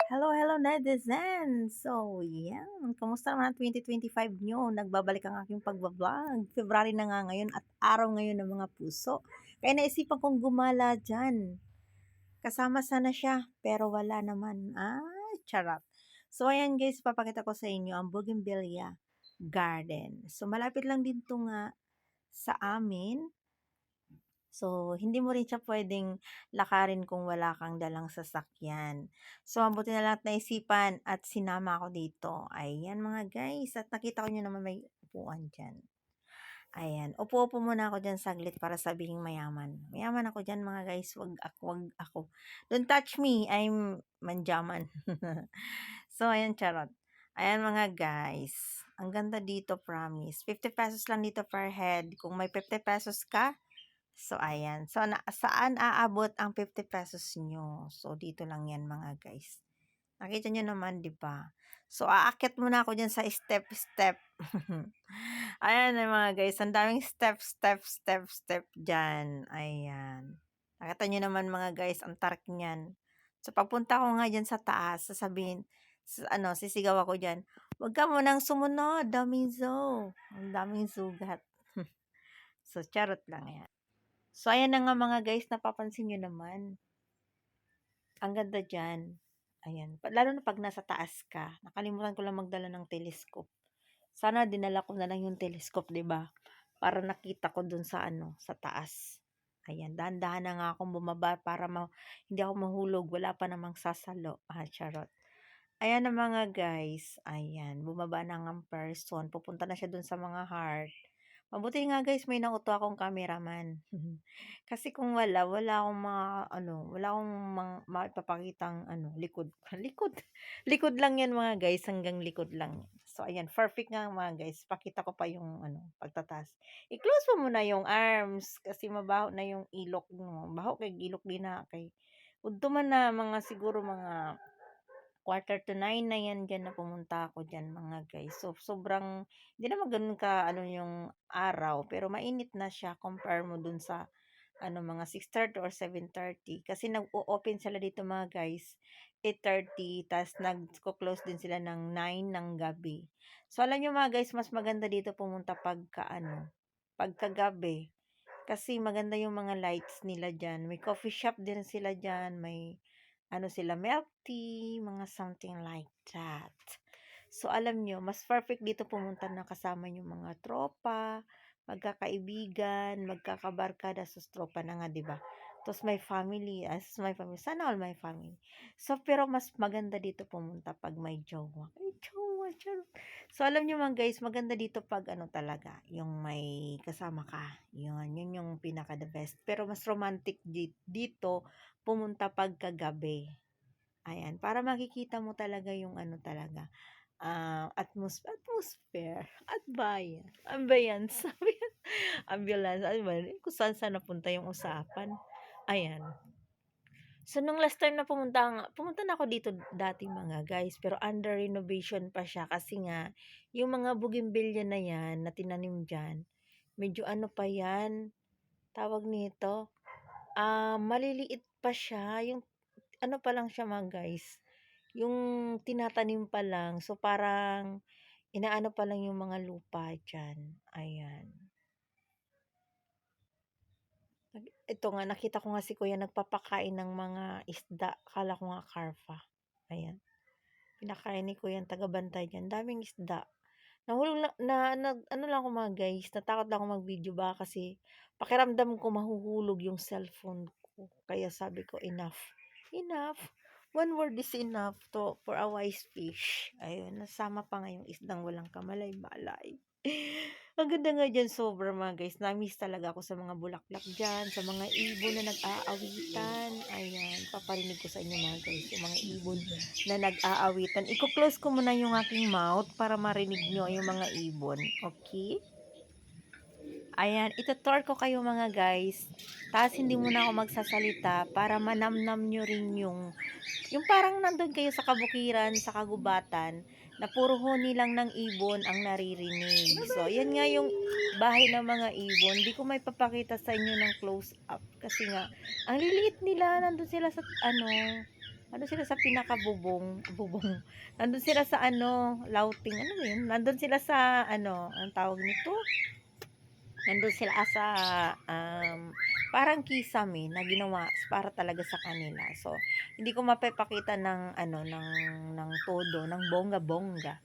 Hello, hello netizens! So, yan. Kamusta naman ang 2025 nyo? Nagbabalik ang aking pagbablog. February na nga ngayon at araw ngayon ng mga puso. Kaya naisipan kong gumala dyan. Kasama sana siya, pero wala naman. Charot. So, ayan guys, papakita ko sa inyo ang Bougainvillea Garden. So, malapit lang din to nga sa amin. So, hindi mo rin siya pwedeng lakarin kung wala kang dalang sasakyan. So, mabuti na lang at naisipan at sinama ako dito. Ayan mga guys, at nakita ko nyo naman may upuan dyan. Ayan, upo-upo muna ako dyan saglit para sabihing mayaman. Mayaman ako dyan mga guys, wag ako. Don't touch me, I'm manjaman. So, ayan charot. Ayan mga guys, ang ganda dito promise. 50 pesos lang dito per head. Kung may 50 pesos ka, so, ayan. So, saan aabot ang 50 pesos nyo? So, dito lang yan mga guys. Nakita nyo naman, di ba? So, aakyat muna ako dyan sa step-step. Ayan mga guys. Ang daming step dyan. Ayan. Nakita nyo naman mga guys, ang tarik niyan. So, pagpunta ko nga dyan sa taas, sasabihin, sisigaw ako dyan, huwag ka munang sumunod, daming zoo. Ang daming sugat. So, charot lang yan. So, ayan na nga mga guys, napapansin nyo naman. Ang ganda dyan. Ayan. Lalo na pag nasa taas ka. Nakalimutan ko lang magdala ng telescope. Sana dinala ko na lang yung telescope, 'di ba? Para nakita ko dun sa sa taas. Ayan, dahan-dahan na nga akong bumaba para hindi ako mahulog. Wala pa namang sasalo. Charot. Ayan na mga guys. Ayan, bumaba na nga ang person. Pupunta na siya dun sa mga heart. Mabuti nga guys, may nauto akong cameraman. Kasi kung wala akong wala akong maipapakitang likod. Likod lang yan mga guys, hanggang likod lang. So ayan, perfect nga mga guys. Pakita ko pa yung pagtatas. I-close mo muna yung arms kasi mabaho na yung ilok mo. Baho kay ilok din na kay. Udto man na mga siguro mga 8:45 na yan dyan na pumunta ako dyan mga guys. So, sobrang, hindi naman ganun ka, yung araw, pero mainit na siya compare mo dun sa, mga 6:30 or 7:30. Kasi nag-o-open sila dito mga guys, 8:30, tas nag-close din sila ng 9 ng gabi. So, alam nyo mga guys, mas maganda dito pumunta pagkagabi. Kasi maganda yung mga lights nila dyan. May coffee shop din sila dyan, may sila, milk tea, mga something like that. So, alam nyo, mas perfect dito pumunta na kasama yung mga tropa, magkakaibigan, magkakabarkada sa tropa na nga, di ba? Tapos may family, sana all my family. So, pero mas maganda dito pumunta pag may jowa. Ay, jowa, charot. So, alam nyo mga guys, maganda dito pag talaga, yung may kasama ka. Yun yung pinaka the best. Pero mas romantic dito, pumunta pagkagabi. Ayan, para makikita mo talaga yung talaga, atmosphere, at bayan, ambience, ambulance, kung saan napunta yung usapan. Ayan. So, nung last time na pumunta na ako dito dati mga guys, pero under renovation pa siya kasi nga, yung mga bougainvillea na yan, na tinanim dyan, medyo pa yan, tawag nito, maliliit pa siya, yung pa lang siya mga guys, yung tinatanim pa lang, so parang inaano pa lang yung mga lupa dyan. Ayan. Ito nga, nakita ko nga si kuya nagpapakain ng mga isda. Akala ko nga karpa. Ayan. Pinakain ni kuya ang tagabantay dyan. Daming isda. Nahulog lang, lang ako mga guys. Natakot lang ako mag-video ba kasi pakiramdam ko mahuhulog yung cellphone ko. Kaya sabi ko, enough. Enough. One word is enough for a wise fish. Ayun, nasama pa nga yung isdang walang kamalay-balay. Ang ganda nga dyan sobra mga guys. Na-miss talaga ako sa mga bulaklak dyan, sa mga ibon na nag-aawitan. Ayan, paparinig ko sa inyo mga guys, yung mga ibon na nag-aawitan. Iko-close ko muna yung aking mouth para marinig nyo yung mga ibon. Okay? Ayan, itutour ko kayo mga guys. Tapos hindi muna ako magsasalita para manamnam nyo rin yung parang nandun kayo sa kabukiran, sa kagubatan, na puro huni lang ng ibon ang naririnig. So, yan nga yung bahay ng mga ibon. Hindi ko may papakita sa inyo ng close up. Kasi nga, ang liliit nila, nandun sila sa, ano sila sa pinakabubong bubong, nandun sila sa ano, Lauting, ano ba yun? Nandun sila sa ano, anong tawag nito? Nandun sila, sa, parang kisame na ginawa para talaga sa kanila. So, hindi ko mapapakita ng ano, ng todo, ng bongga-bongga.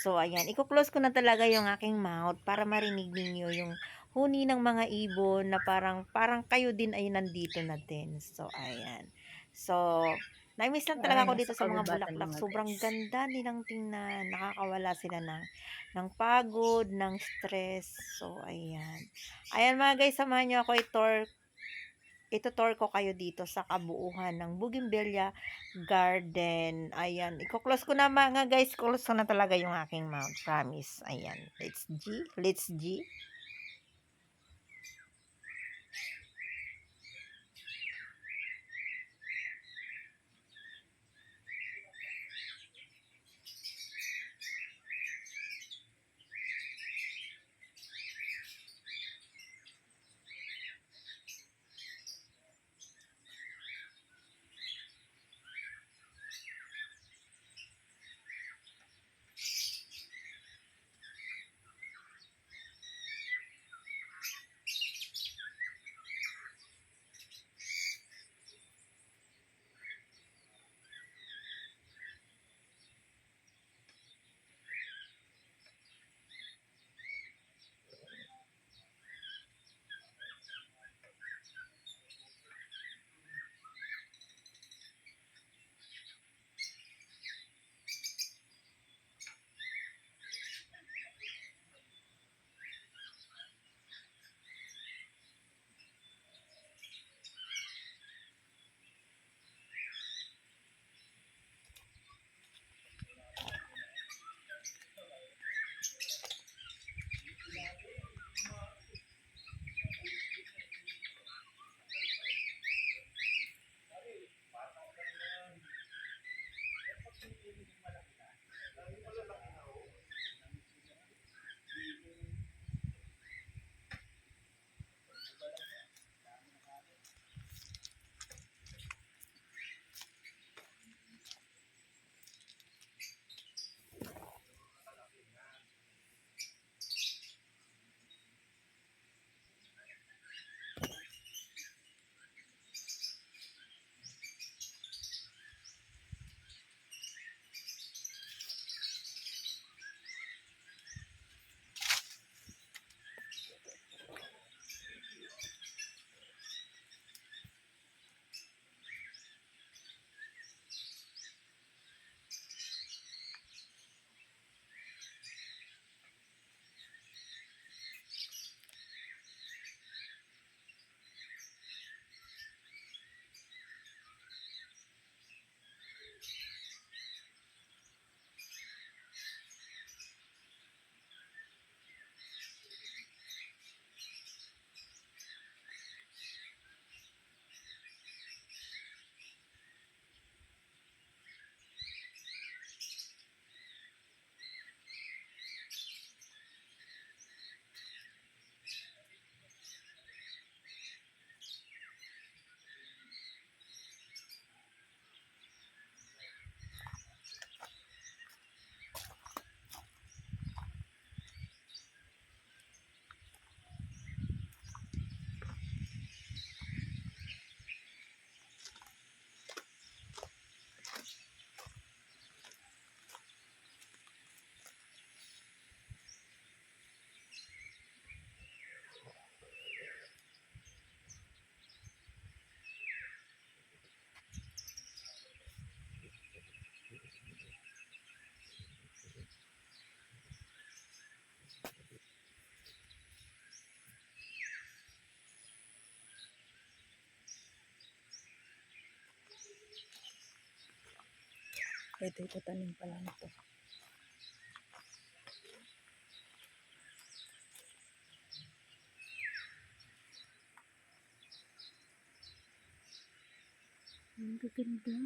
So, ayan, iko-close ko na talaga yung aking mouth para marinig ninyo yung huni ng mga ibon na parang parang kayo din ay nandito na din. So, ayan. So, na-miss lang Ay, talaga ako nasa dito sa mga kagubatan bulaklak. mga Sobrang guys. ganda nilang tingnan. Nakakawala sila ng pagod, ng stress. So, ayan. Ayan mga guys, samahan niyo ako ito-tour ko kayo dito sa kabuuhan ng Bougainvillea Garden. Ayan, iko-close ko na mga guys, close ko na talaga yung aking mouth, promise. Ayan, let's G. Ito itatanim pala nito. Ang gaganda.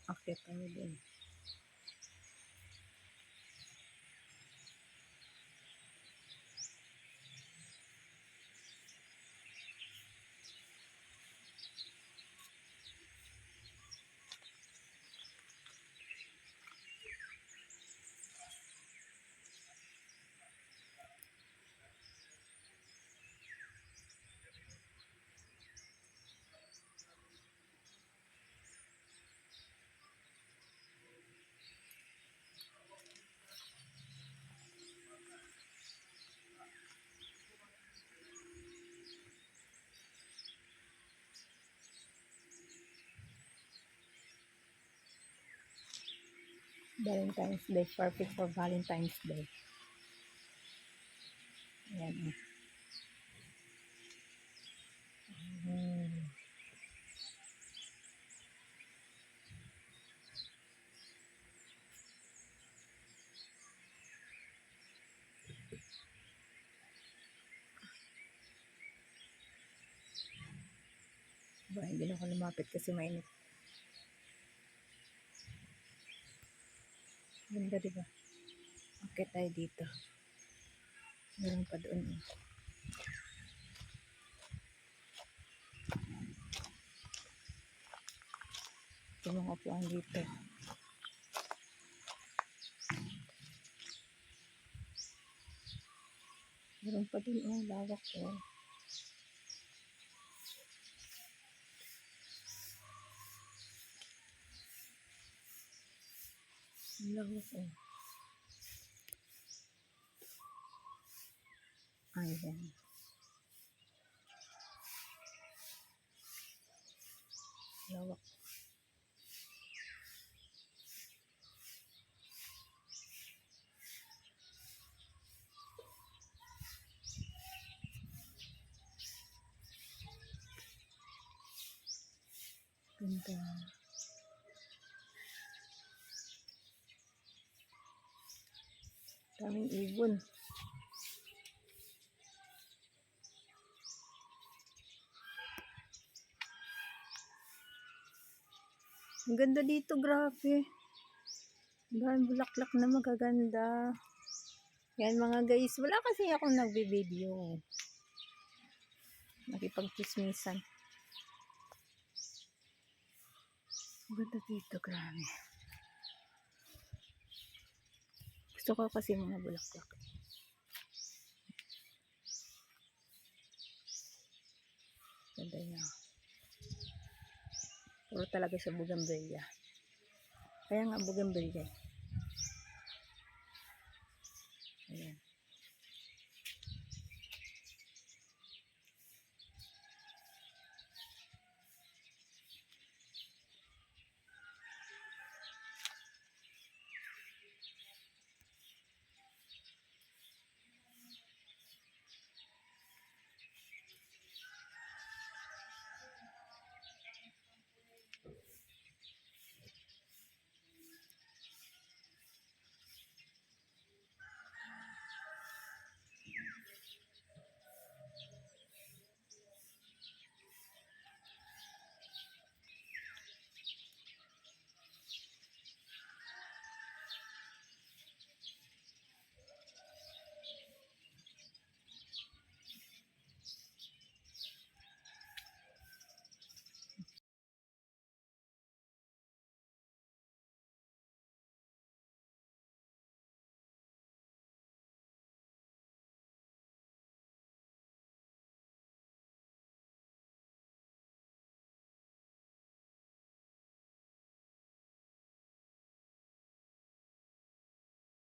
Akyat tayo din. Valentine's Day. Perfect for Valentine's Day. Ayan. Hindi na ako lumapit kasi mainit. Ganda, diba? Akyat tayo dito. Meron pa doon. Ito mga upuan dito. Meron pa doon. Lawak ko. Lawak ko. Ayan. Lawak. Ganda. Daming ibon. Ang ganda dito, grabe. Daming bulaklak na magaganda. Yan mga guys, wala kasi akong nagbe-video. Nakipag-chismisan. Ang ganda dito, grabe. Gusto ko kasi mga bulaklak. Ganda niya. Puro talaga sa bougainvillea. Kaya nga bougainvillea.